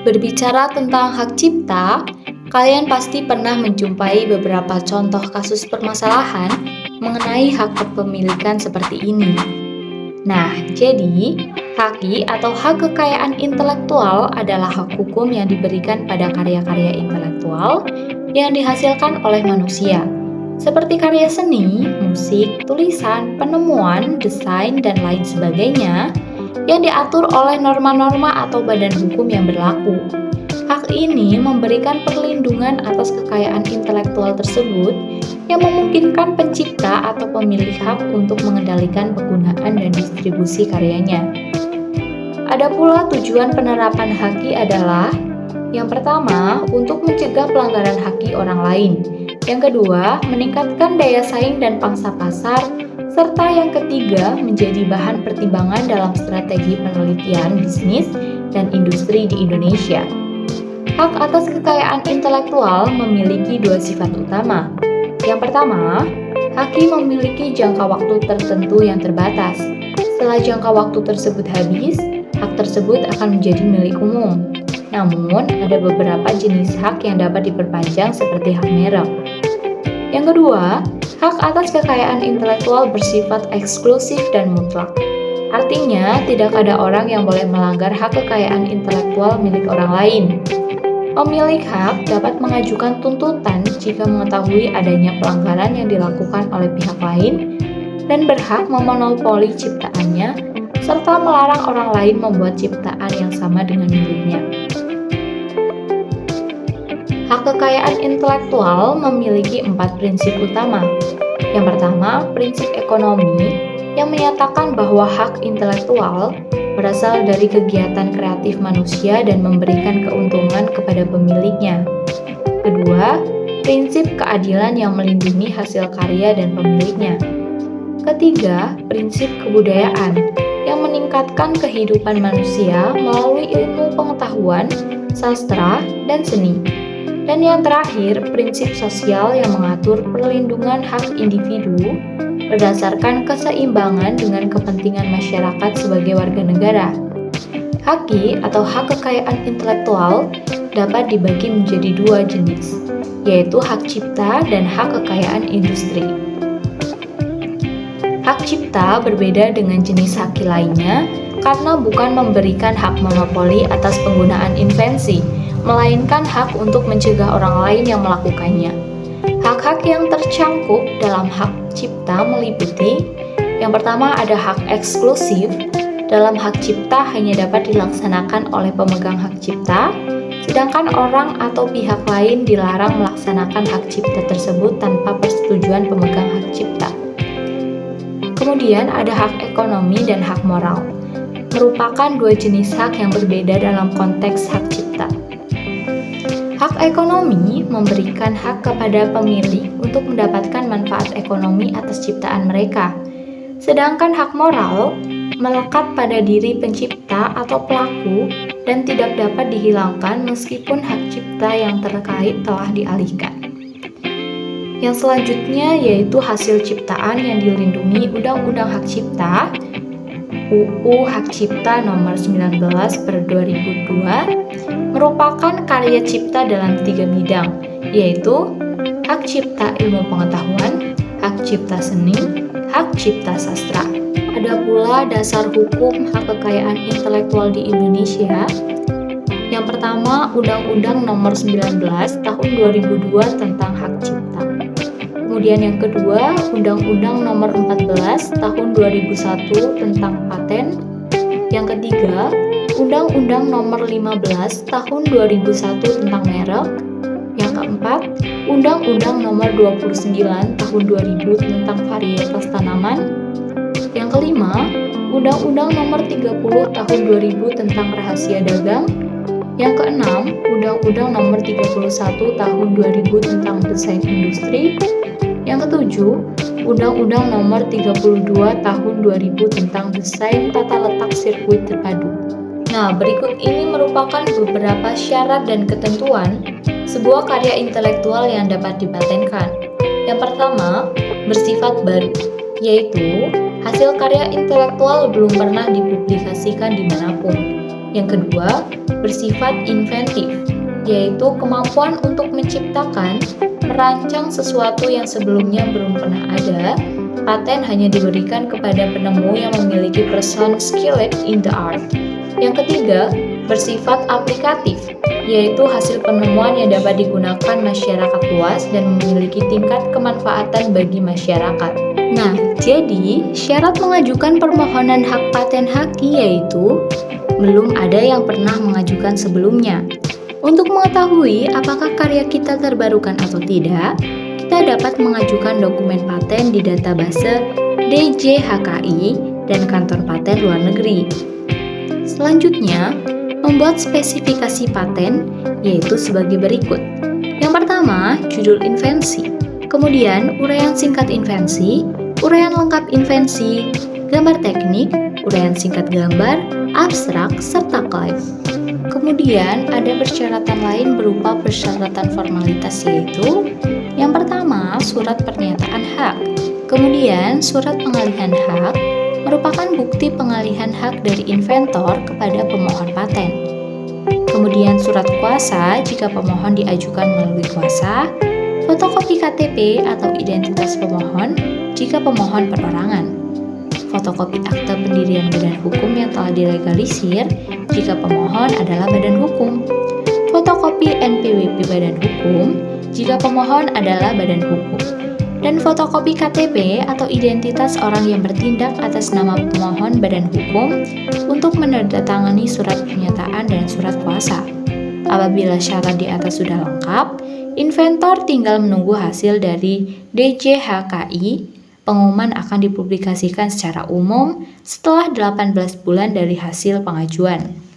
Berbicara tentang hak cipta, kalian pasti pernah menjumpai beberapa contoh kasus permasalahan mengenai hak kepemilikan seperti ini. Nah, jadi HAKI atau hak kekayaan intelektual adalah hak hukum yang diberikan pada karya-karya intelektual yang dihasilkan oleh manusia, seperti karya seni, musik, tulisan, penemuan, desain, dan lain sebagainya yang diatur oleh norma-norma atau badan hukum yang berlaku. Hak ini memberikan perlindungan atas kekayaan intelektual tersebut yang memungkinkan pencipta atau pemilik hak untuk mengendalikan penggunaan dan distribusi karyanya. Ada pula tujuan penerapan HAKI adalah yang pertama, untuk mencegah pelanggaran HAKI orang lain. Yang kedua, meningkatkan daya saing dan pangsa pasar. Serta yang ketiga, menjadi bahan pertimbangan dalam strategi penelitian bisnis dan industri di Indonesia. Hak atas kekayaan intelektual memiliki dua sifat utama. Yang pertama, HAKI memiliki jangka waktu tertentu yang terbatas. Setelah jangka waktu tersebut habis, hak tersebut akan menjadi milik umum. Namun, ada beberapa jenis hak yang dapat diperpanjang seperti hak merek. Yang kedua, hak atas kekayaan intelektual bersifat eksklusif dan mutlak. Artinya, tidak ada orang yang boleh melanggar hak kekayaan intelektual milik orang lain. Pemilik hak dapat mengajukan tuntutan jika mengetahui adanya pelanggaran yang dilakukan oleh pihak lain dan berhak memonopoli ciptaannya serta melarang orang lain membuat ciptaan yang sama dengan miliknya. Hak kekayaan intelektual memiliki 4 prinsip utama. Yang pertama, prinsip ekonomi yang menyatakan bahwa hak intelektual berasal dari kegiatan kreatif manusia dan memberikan keuntungan kepada pemiliknya. Kedua, prinsip keadilan yang melindungi hasil karya dan pemiliknya. Ketiga, prinsip kebudayaan yang meningkatkan kehidupan manusia melalui ilmu pengetahuan, sastra, dan seni. Dan yang terakhir, prinsip sosial yang mengatur perlindungan hak individu berdasarkan keseimbangan dengan kepentingan masyarakat sebagai warga negara. HAKI atau hak kekayaan intelektual dapat dibagi menjadi dua jenis, yaitu hak cipta dan hak kekayaan industri. Hak cipta berbeda dengan jenis HAKI lainnya karena bukan memberikan hak monopoli atas penggunaan invensi, melainkan hak untuk mencegah orang lain yang melakukannya. Hak-hak yang tercangkup dalam hak cipta meliputi yang pertama ada hak eksklusif. Dalam hak cipta hanya dapat dilaksanakan oleh pemegang hak cipta, sedangkan orang atau pihak lain dilarang melaksanakan hak cipta tersebut tanpa persetujuan pemegang hak cipta. Kemudian ada hak ekonomi dan hak moral, merupakan dua jenis hak yang berbeda dalam konteks hak cipta. Hak ekonomi memberikan hak kepada pemilik untuk mendapatkan manfaat ekonomi atas ciptaan mereka, sedangkan hak moral melekat pada diri pencipta atau pelaku dan tidak dapat dihilangkan meskipun hak cipta yang terkait telah dialihkan. Yang selanjutnya yaitu hasil ciptaan yang dilindungi Undang-Undang Hak Cipta UU Hak Cipta Nomor 19 per 2002 merupakan karya cipta dalam 3 bidang, yaitu hak cipta ilmu pengetahuan, hak cipta seni, hak cipta sastra. Ada pula dasar hukum hak kekayaan intelektual di Indonesia. Yang pertama, Undang-Undang Nomor 19 Tahun 2002 tentang Hak Cipta. Kemudian yang kedua, Undang-Undang Nomor 14 Tahun 2001 tentang Paten. Yang ketiga, Undang-Undang Nomor 15 Tahun 2001 tentang Merek. Yang keempat, Undang-Undang Nomor 29 Tahun 2000 tentang Varietas Tanaman. Yang kelima, Undang-Undang Nomor 30 Tahun 2000 tentang Rahasia Dagang. Yang keenam, Undang-Undang Nomor 31 Tahun 2000 tentang Desain Industri. Yang ketujuh, Undang-Undang Nomor 32 Tahun 2000 tentang Desain Tata Letak Sirkuit Terpadu. Nah, berikut ini merupakan beberapa syarat dan ketentuan sebuah karya intelektual yang dapat dipatenkan. Yang pertama, bersifat baru, yaitu hasil karya intelektual belum pernah dipublikasikan dimanapun. Yang kedua, bersifat inventif, yaitu kemampuan untuk menciptakan, merancang sesuatu yang sebelumnya belum pernah ada. Paten hanya diberikan kepada penemu yang memiliki person skilled in the art. Yang ketiga, bersifat aplikatif, yaitu hasil penemuan yang dapat digunakan masyarakat luas dan memiliki tingkat kemanfaatan bagi masyarakat. Nah, jadi syarat mengajukan permohonan hak paten haki yaitu belum ada yang pernah mengajukan sebelumnya. Untuk mengetahui apakah karya kita terbarukan atau tidak, kita dapat mengajukan dokumen paten di database DJHKI dan kantor paten luar negeri. Selanjutnya, membuat spesifikasi paten yaitu sebagai berikut. Yang pertama, judul invensi. Kemudian, uraian singkat invensi, uraian lengkap invensi, gambar teknik, uraian singkat gambar, abstrak, serta klaim. Kemudian, ada persyaratan lain berupa persyaratan formalitas yaitu yang pertama, surat pernyataan hak. Kemudian, surat pengalihan hak merupakan bukti pengalihan hak dari inventor kepada pemohon paten. Kemudian, surat kuasa jika pemohon diajukan melalui kuasa, fotokopi KTP atau identitas pemohon jika pemohon perorangan, fotokopi akta pendirian badan hukum yang telah dilegalisir jika pemohon adalah badan hukum, fotokopi NPWP badan hukum jika pemohon adalah badan hukum, dan fotokopi KTP atau identitas orang yang bertindak atas nama pemohon badan hukum untuk menandatangani surat pernyataan dan surat kuasa. Apabila syarat di atas sudah lengkap, inventor tinggal menunggu hasil dari DJHKI. Pengumuman akan dipublikasikan secara umum setelah 18 bulan dari hasil pengajuan.